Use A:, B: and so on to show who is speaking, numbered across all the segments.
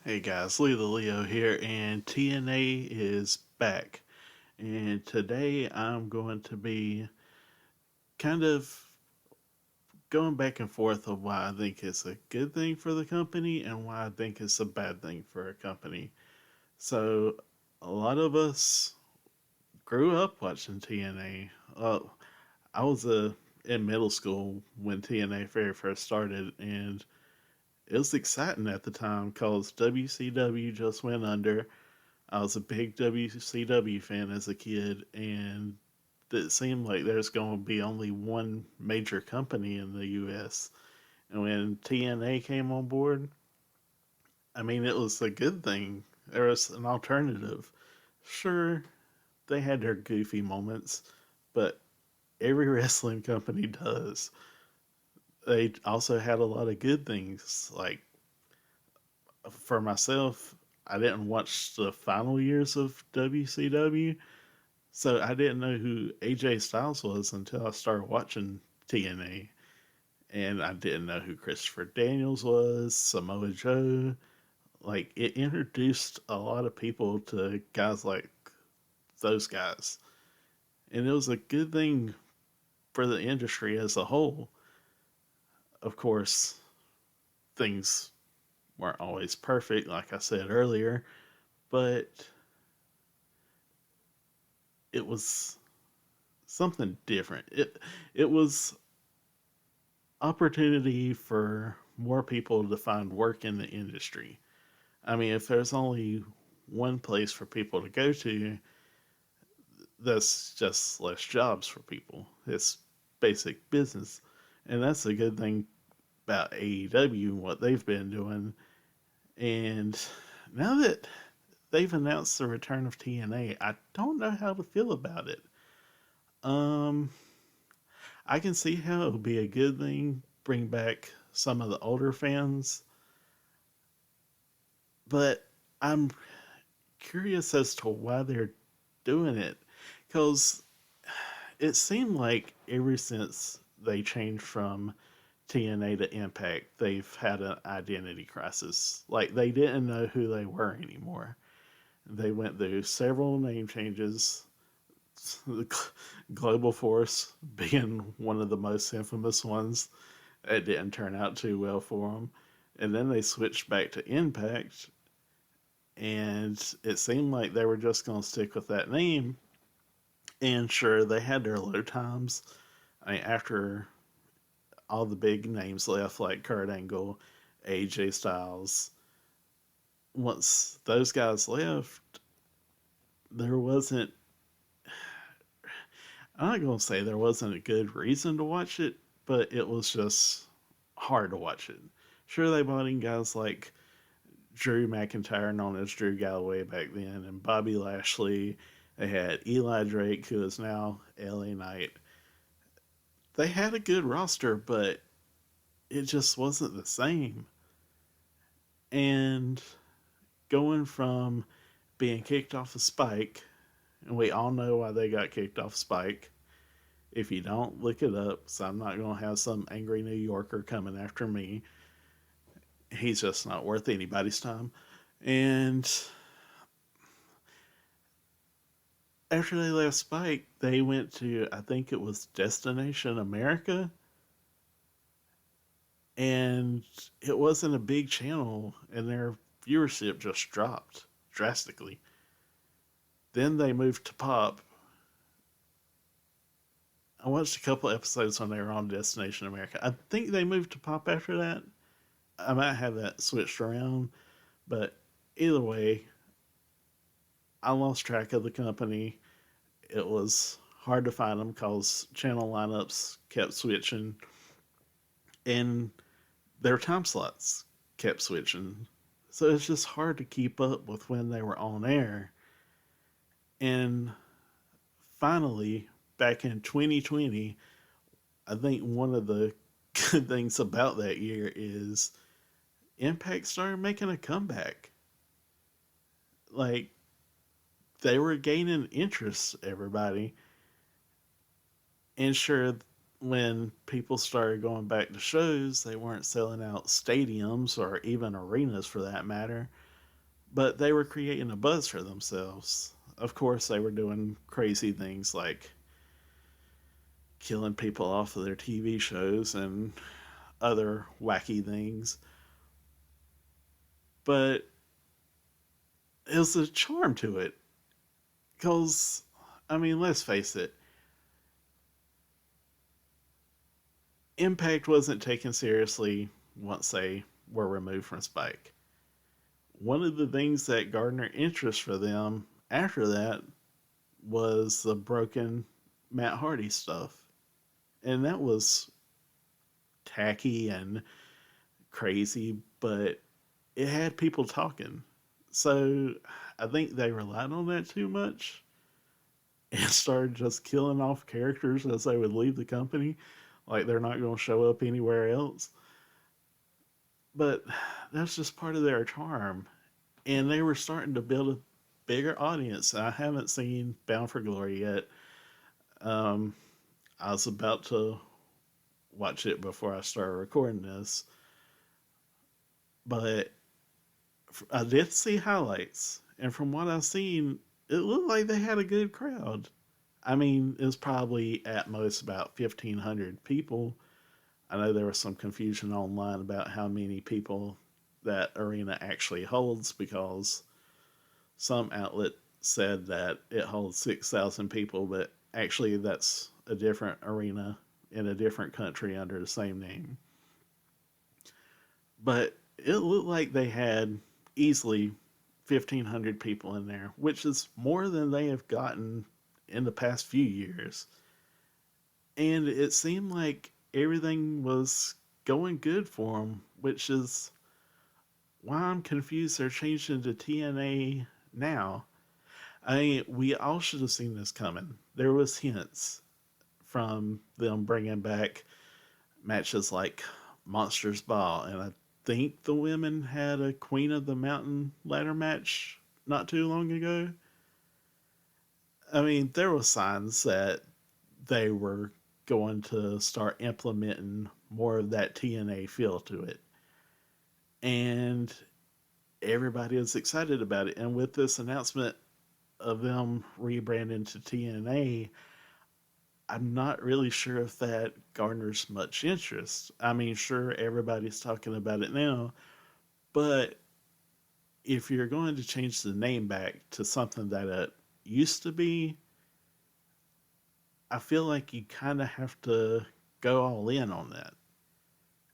A: Hey guys, Lee the Leo here, and TNA is back. And today I'm going to be kind of going back and forth of why I think it's a good thing for the company and why I think it's a bad thing for a company. So, a lot of us grew up watching TNA. I was in middle school when TNA very first started, and it was exciting at the time because WCW just went under. I was a big WCW fan as a kid, and it seemed like there's going to be only one major company in the U.S. And when TNA came on board, I mean, it was a good thing. There was an alternative. Sure, they had their goofy moments, but every wrestling company does. They also had a lot of good things. Like, for myself, I didn't watch the final years of WCW. So I didn't know who AJ Styles was until I started watching TNA. And I didn't know who Christopher Daniels was, Samoa Joe. Like, it introduced a lot of people to guys like those guys. And it was a good thing for the industry as a whole. Of course, things weren't always perfect, like I said earlier, but it was something different. It was opportunity for more people to find work in the industry. I mean, if there's only one place for people to go to, that's just less jobs for people. It's basic business. And that's a good thing about AEW and what they've been doing. And now that they've announced the return of TNA, I don't know how to feel about it. Um, I can see how it would be a good thing, bring back some of the older fans, but I'm curious as to why they're doing it because it seemed like ever since they changed from TNA to Impact, they've had an identity crisis. Like they didn't know who they were anymore. They went through several name changes. The Global Force being one of the most infamous ones. It didn't turn out too well for them. And then they switched back to Impact, and it seemed like they were just going to stick with that name. And sure, they had their low times. I mean, after all the big names left, like Kurt Angle, AJ Styles, once those guys left, there wasn't, I'm not going to say there wasn't a good reason to watch it, but it was just hard to watch it. Sure, they brought in guys like Drew McIntyre, known as Drew Galloway back then, and Bobby Lashley. They had Eli Drake, who is now LA Knight. They had a good roster, but it just wasn't the same. And going from being kicked off of Spike, and we all know why they got kicked off Spike. If you don't, look it up. So I'm not going to have some angry New Yorker coming after me. He's just not worth anybody's time. And after they left Spike, they went to, I think it was Destination America, and it wasn't a big channel, and their viewership just dropped drastically. Then they moved to Pop. I watched a couple episodes when they were on Destination America. I think they moved to Pop after that. I might have that switched around, but either way, I lost track of the company. It was hard to find them because channel lineups kept switching, and their time slots kept switching. So it's just hard to keep up with when they were on air. And finally, back in 2020, I think one of the good things about that year is Impact started making a comeback. Like, they were gaining interest, everybody. And sure, when people started going back to shows, they weren't selling out stadiums or even arenas for that matter. but they were creating a buzz for themselves. Of course, they were doing crazy things like killing people off of their TV shows and other wacky things, but it was a charm to it. Because, I mean, let's face it, Impact wasn't taken seriously once they were removed from Spike. One of the things that garnered interest for them after that was the broken Matt Hardy stuff. And that was tacky and crazy, but it had people talking. So I think they relied on that too much and started just killing off characters as they would leave the company. Like they're not going to show up anywhere else. But that's just part of their charm. And they were starting to build a bigger audience. I haven't seen Bound for Glory yet. Um, I was about to watch it before I started recording this, but I did see highlights, and from what I've seen, it looked like they had a good crowd. I mean, it was probably at most about 1,500 people. I know there was some confusion online about how many people that arena actually holds because some outlet said that it holds 6,000 people, but actually that's a different arena in a different country under the same name. But it looked like they had easily 1,500 people in there, which is more than they have gotten in the past few years. And it seemed like everything was going good for them, which is why I'm confused they're changing to TNA now. I mean, we all should have seen this coming. There was hints from them bringing back matches like Monsters Ball, and I think the women had a Queen of the Mountain ladder match not too long ago. I mean, there were signs that they were going to start implementing more of that TNA feel to it. And everybody is excited about it. And with this announcement of them rebranding to TNA, I'm not really sure if that garners much interest. I mean, sure, everybody's talking about it now, but if you're going to change the name back to something that it used to be, I feel like you kind of have to go all in on that.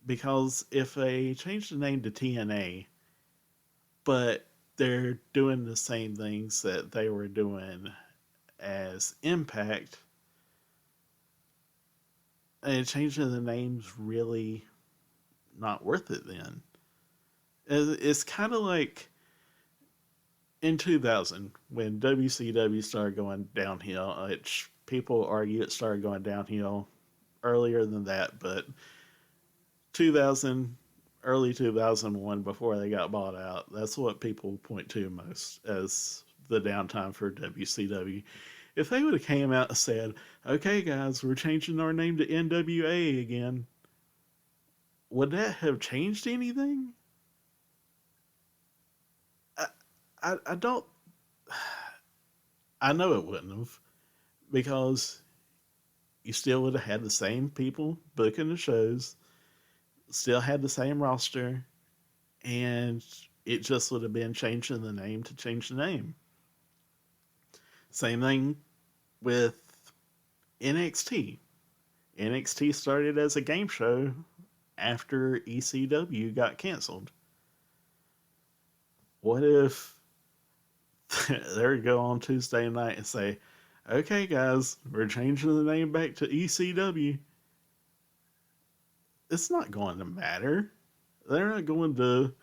A: Because if they change the name to TNA, but they're doing the same things that they were doing as Impact, and changing the name's really not worth it then. It's kind of like in 2000 when WCW started going downhill, which people argue it started going downhill earlier than that, but 2000, early 2001, before they got bought out, that's what people point to most as the downtime for WCW. If they would have came out and said, okay, guys, we're changing our name to NWA again, would that have changed anything? I, I don't. I know it wouldn't have because you still would have had the same people booking the shows, still had the same roster, and it just would have been changing the name to change the name. Same thing with NXT. NXT started as a game show after ECW got canceled. What if they would go on Tuesday night and say, okay, guys, we're changing the name back to ECW? It's not going to matter. They're not going to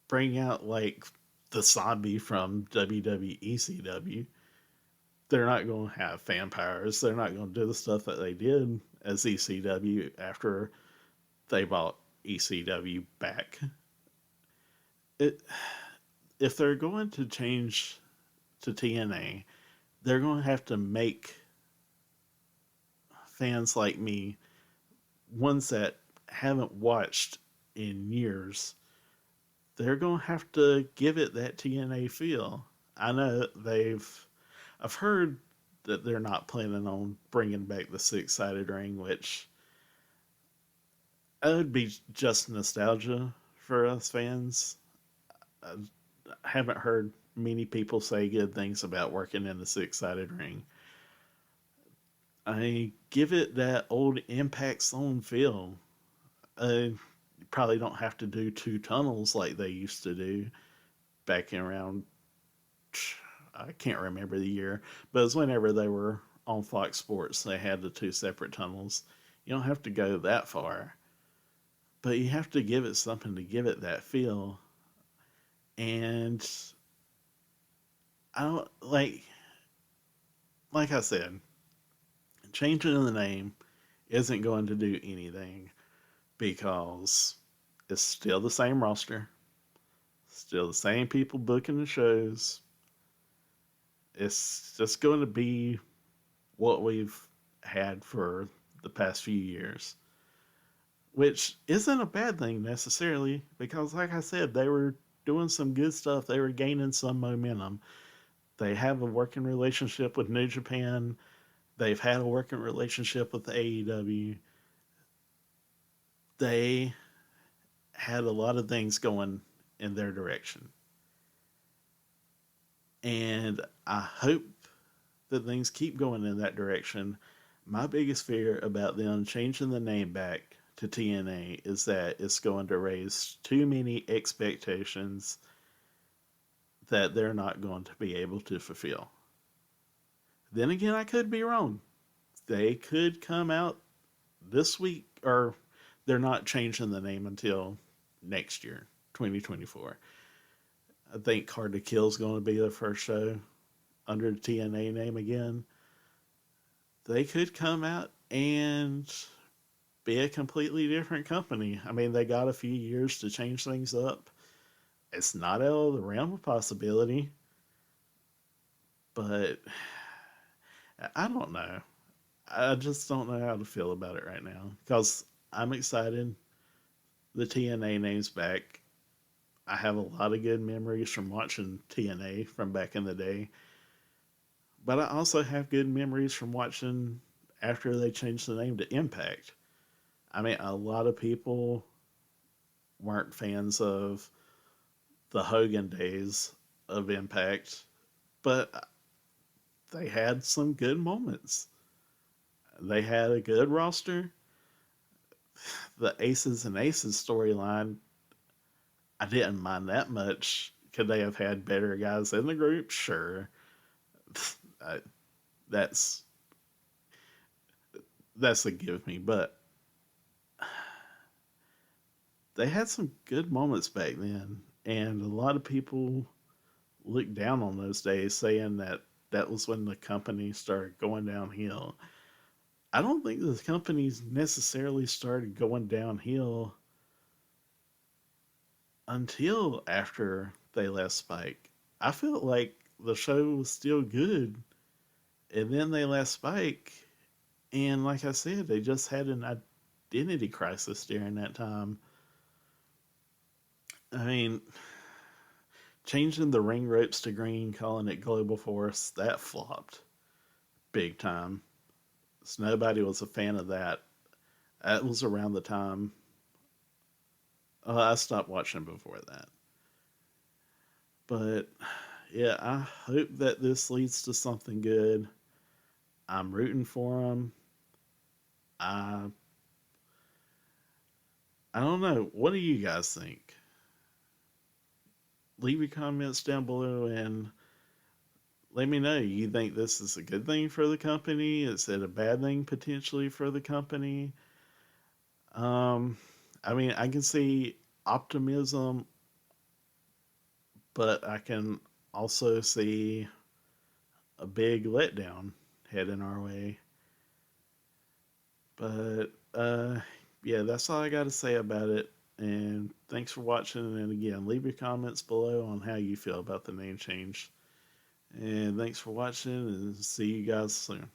A: bring out like the zombie from WWECW. They're not going to have fan powers. They're not going to do the stuff that they did as ECW after they bought ECW back. It, if they're going to change to TNA, they're going to have to make fans like me, ones that haven't watched in years, they're going to have to give it that TNA feel. I know I've heard that they're not planning on bringing back the six-sided ring, which would be just nostalgia for us fans. I haven't heard many people say good things about working in the six-sided ring. I give it that old Impact Zone feel. You probably don't have to do two tunnels like they used to do back in around, I can't remember the year, but it was whenever they were on Fox Sports. They had the two separate tunnels. You don't have to go that far, but you have to give it something to give it that feel. And I don't like I said, changing the name isn't going to do anything because it's still the same roster, still the same people booking the shows. It's just going to be what we've had for the past few years, which isn't a bad thing necessarily because, like I said, they were doing some good stuff. They were gaining some momentum. They have a working relationship with New Japan. They've had a working relationship with AEW. They had a lot of things going in their direction. And I hope that things keep going in that direction. My biggest fear about them changing the name back to TNA is that it's going to raise too many expectations that they're not going to be able to fulfill. Then again, I could be wrong. They could come out this week, or they're not changing the name until next year, 2024. I think Hard to Kill is going to be the first show under the TNA name again. They could come out and be a completely different company. I mean, they got a few years to change things up. It's not out of the realm of possibility, but I don't know. I just don't know how to feel about it right now because I'm excited. The TNA name's back. I have a lot of good memories from watching TNA from back in the day, but I also have good memories from watching after they changed the name to Impact. I mean, a lot of people weren't fans of the Hogan days of Impact, but they had some good moments. They had a good roster. The Aces and Aces storyline, I didn't mind that much. Could they have had better guys in the group? Sure. I, that's that's a give me, but they had some good moments back then, and a lot of people looked down on those days, saying that that was when the company started going downhill. I don't think the companies necessarily started going downhill until after they left Spike. I felt like the show was still good, and then they left Spike, and like I said, they just had an identity crisis during that time. I mean, changing the ring ropes to green, calling it Global Force, that flopped big time. So nobody was a fan of that. That was around the time I stopped watching before that. But yeah, I hope that this leads to something good. I'm rooting for them. I I don't know. What do you guys think? Leave your comments down below and let me know. You think this is a good thing for the company? Is it a bad thing potentially for the company? Um, I mean, I can see optimism, but I can also see a big letdown heading our way. But yeah, that's all I got to say about it. And thanks for watching. And again, leave your comments below on how you feel about the name change. And thanks for watching, and see you guys soon.